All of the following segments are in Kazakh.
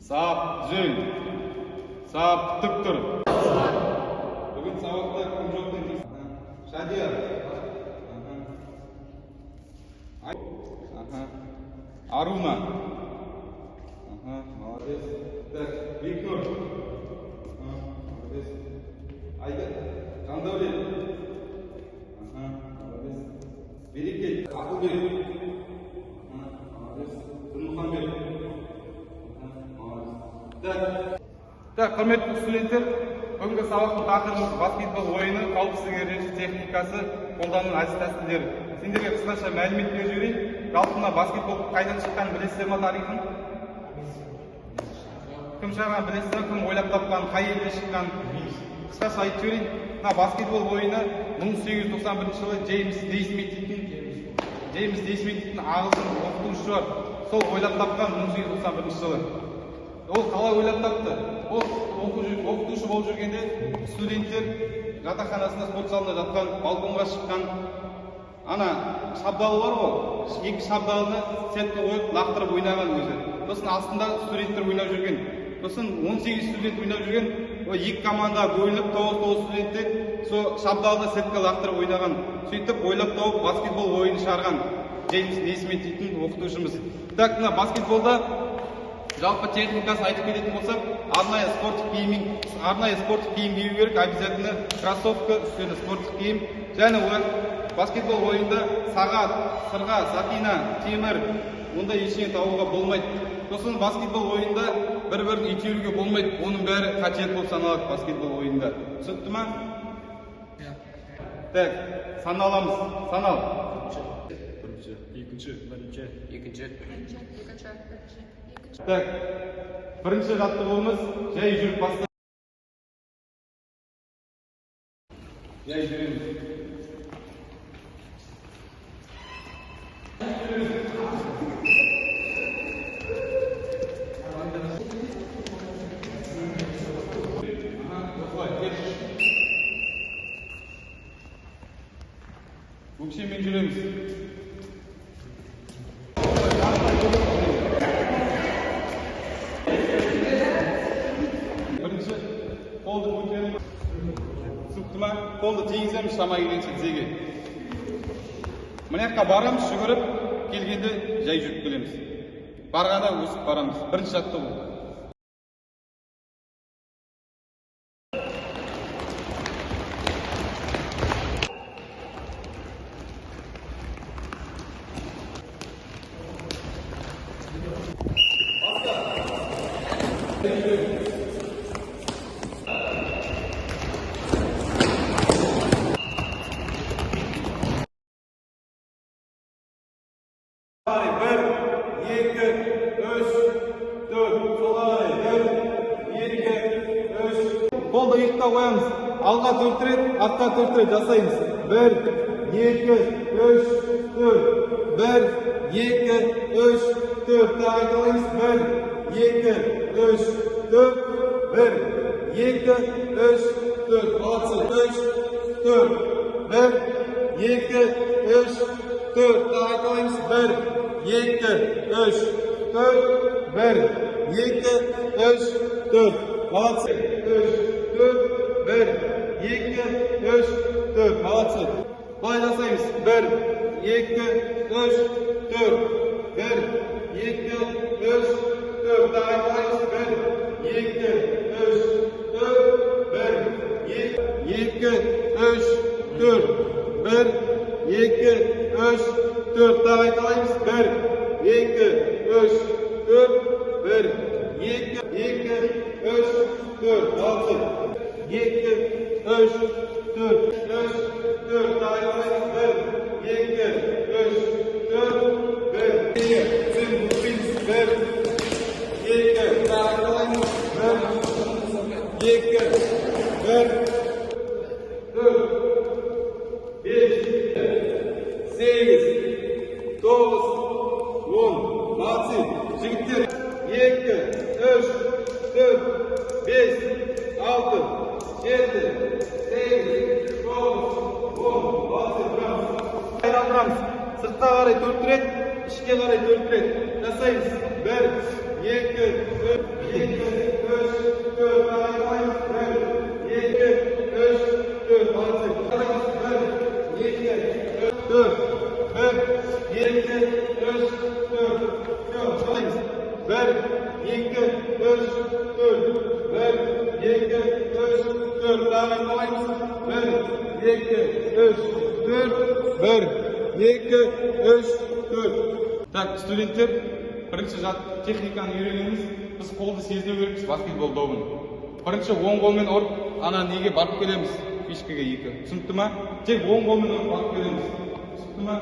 Sap, düzül. Sap, tık dur. Bugün sabahta kim yok dediniz? Şadiye. Aruna. Молодец. Так, Виктор. Молодец. Айдар. Жандәулет. Молодец. Берекет. Ақылбек. Молодец. Нұрмұхамбет. Так, құрметті студенттер, бүгінгі сабақтың тақырыбымыз баскетбол ойыны, қауіпсіздік ережесі, техникасы, қолдану әдіс тәсілдері. Сендерге қысқаша мәлімет беріп жіберейін. Жалпы мына баскетбол қайдан шыққанын білесіздер ме тарихын? Кім шығарған білесіздер, кім ойлап тапқан, қай елде шыққан? Қысқаша айтып жіберейін. Мына баскетбол ойыны 1891 жылы Джеймс Нейсмит дейтін ағылшын оқытушы бар. Сол ойлап тапқан 1891 жылы. Ол қалай ойлап тапты? Ол оқытушы болып жүргенде студенттер жатақханасында, спорт залында жатқан, балконға шыққан. Ана шабдалы бар ғой, екі шабдалыны сетке қойып лақтырып ойнаған өзі. Сосын астында студенттер ойнап жүрген. Сосын 18 студент ойнап жүрген. Екі командаға бөлініп 9 студенттер сол шабдалыны сетке лақтырып ойнаған. Сөйтіп ойлап тауып баскетбол ойынын шығарған Джеймс Нейсмит дейтін оқытушымыз. Так, мына баскетболда жалпы техникасы айтып кететін болсақ, арнайы спорттық киім кию керек, обязательно кроссовка, үстіне спорттық киім. Және олар баскетбол ойында сағат, сырға, сақина, темір, ондай ештеңе табуға болмайды. Сосын баскетбол ойында бір-бірін итеруге болмайды. Оның бәрі қажет болып саналады баскетбол ойында. Түсінікті ме? Так, саналамыз. Санал. Екінші. Так, бірінші жаттығуымыз жай жүріп бастайды. Жай жүреміз. Өкшемен жүреміз. Бірінші қолды көтеріп, түсінікті ме? Қолды тигіземіз шама келгенше тізеге. Мына жаққа барамыз, жүгіріп, келгенде жай жүріп келеміз. Барғанда өсіп барамыз. Бірінші жаттығу. Bir, iki, üç, dört, sola, bir, iki, üç. Қолды иыққа қоямыз. Алға 4 рет, артқа 4 рет жасаймыз. 1, 2, 3, 4. 1, 2, 3, 4. Айталаймыз. 1, 2, 3, 4. 1, 2, 3, 4. Молодцы. 3, 4. 1, 2, 3, 4. Айталаймыз. 1, 2, 3, 4. 1, 2, 3, 4. Молодцы. 3, 4. 1, 2, 3, 4. Молодцы. Былай жасаймыз. 1, 2, 3, 4. 1, 2, 3, 4. Айталаймыз. 1, 2, 3, 4. 1, 2, 3, 4. 1, 2, 3, 4. Айталаймыз. 1, 2, 3, 4. 1, 2, 3, 4. Молодцы. 2, 3, 4. 3, 4. Айталаймыз. 1, 2, 3, 4. 1, 2, 1, 2. Айталаймыз. 1, 2, 1, 4. 5, 8, 9, 10. Молодцы. Жігіттер. 2, 3, 4, 5, 6, 7, 8, 9, 10. Молодцы. Айналдырамыз. Сыртқа қарай 4 рет, ishga qaray 4 ret жасайmiz. 1, 2, 3, 2, 3, 4, 1, 2, 3, 4, 1, Так, студенттер, бірінші техниканы үйренеміз. Біз қолды сезіну керекпіз баскетбол добын. Бірінші оң қолмен ұрып, ана неге барып келеміз? Фишкаға 2. Түсінікті ма? Тек оң қолмен ұрып барып келеміз. Түсінікті ма?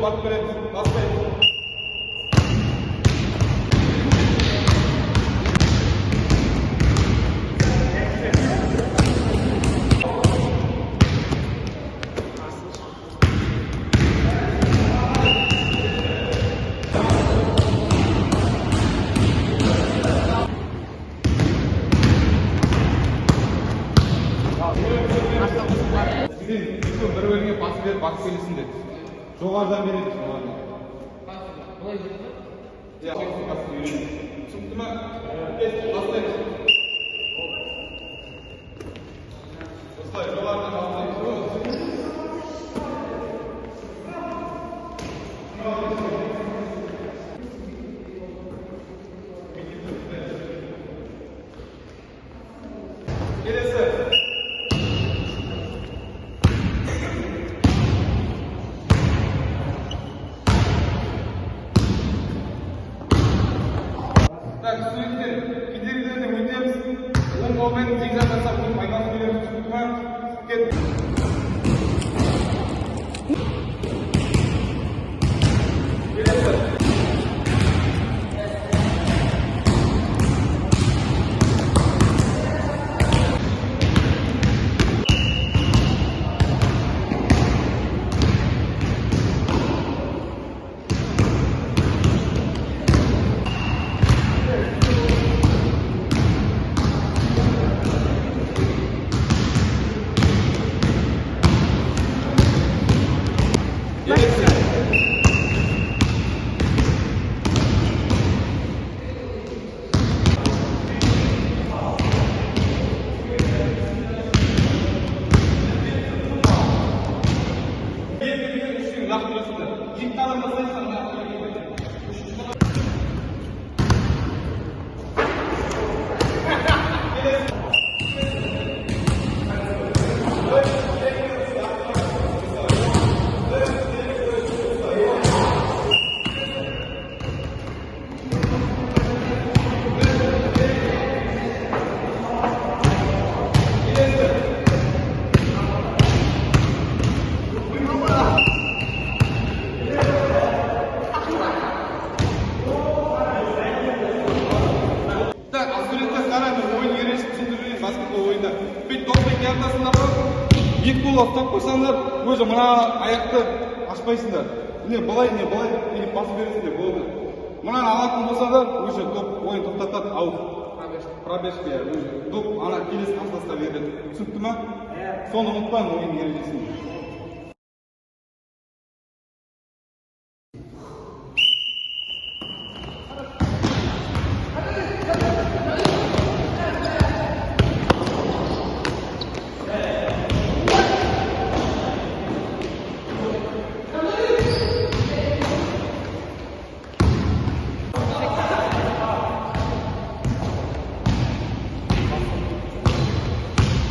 Барып келеміз. Бастаймыз. Bir-birine pas verip bakıp gelirsin. Жоғарыдан береді. Бұлай жүрді? Иә, техникасын үйренеді. Түсінікті ма? Бастаймыз. Осылай, жоғарыдан бастаймыз. Келесі. Так, студенттер, кедергілерді өтеміз. Оң қолмен зигзаг жасап, айналып келеміз. Түсінікті ма? Кет. баскетбол ойында. Бүйтіп доппен картасында бар. Екі гол ұстап қойсаңдар, өзі мына аяқты ашпайсыңдар. Не былай, или пас бересіңдер, болды. Мынаны алатын болсаңдар, өзі доп ойын тоқтатады, аут. Пробежка, өзі доп ана келесі қақсаста береді. Түсінікті ма? Соны ұмытпаңыз ойын ережесін.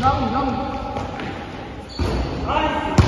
Não. Ai!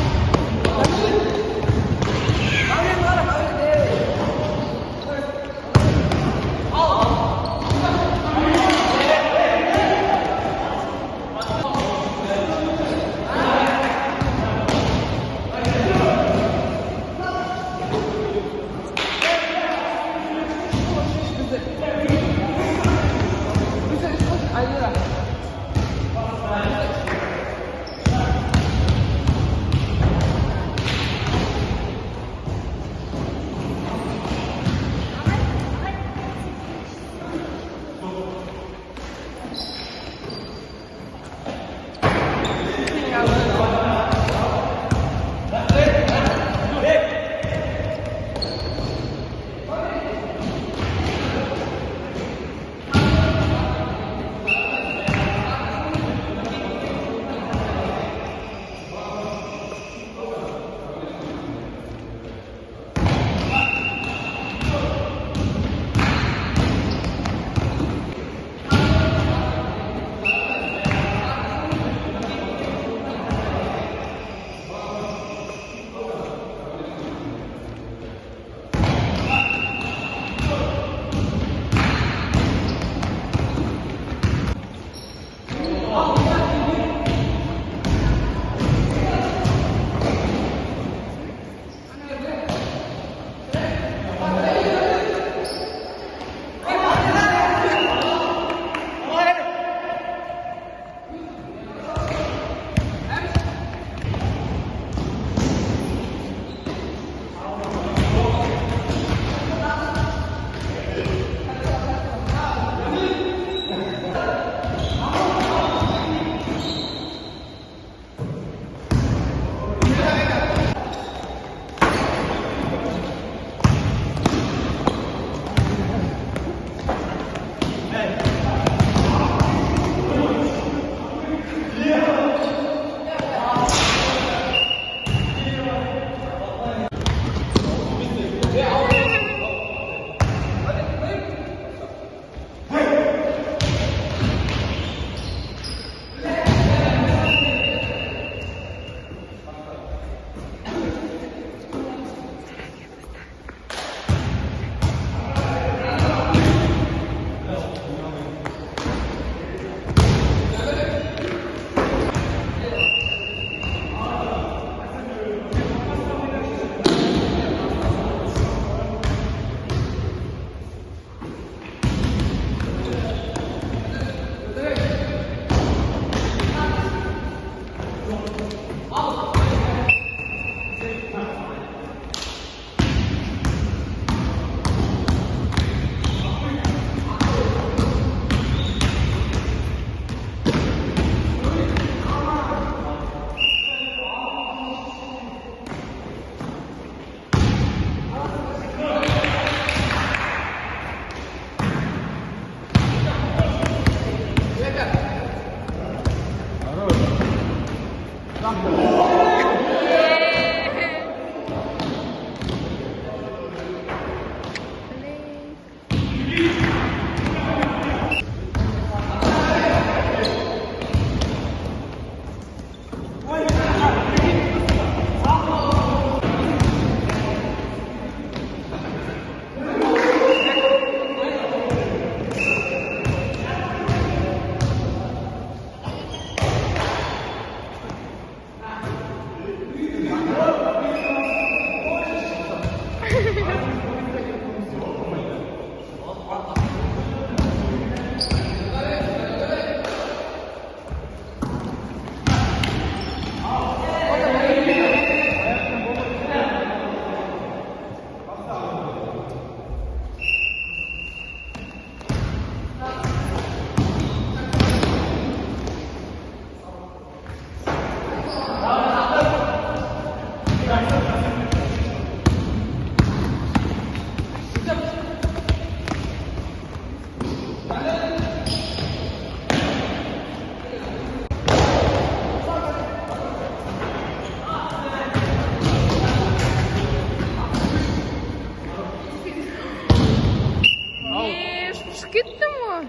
Çıkıp gitti mi?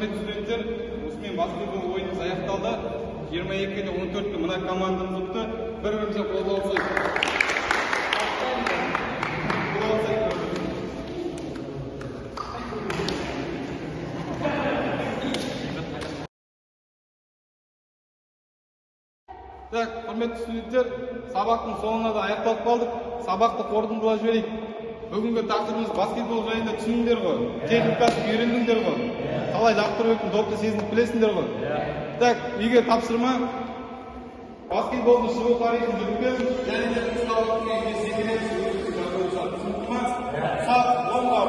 құрметті студенттер, осымен баскетбол ойынымыз аяқталды. 22-14 мына командамыз ұтты. Бір-бірімізге қолдау алсайық. Так, құрметті студенттер, сабақтың соңына да аяқталып қалдық. Сабақты қорытындылап жіберейік. Бүгінгі тақырыбымыз баскетбол жайында түсіндіңдер ғой, техникасын үйрендіңдер ғой, қалай лақтырып допты сезініп білесіңдер ғой. Так, үйге тапсырма, баскетболдың шығу тарихын жүргіземіз, және де ұсталықтың үйге секіреміз, сақ, онға,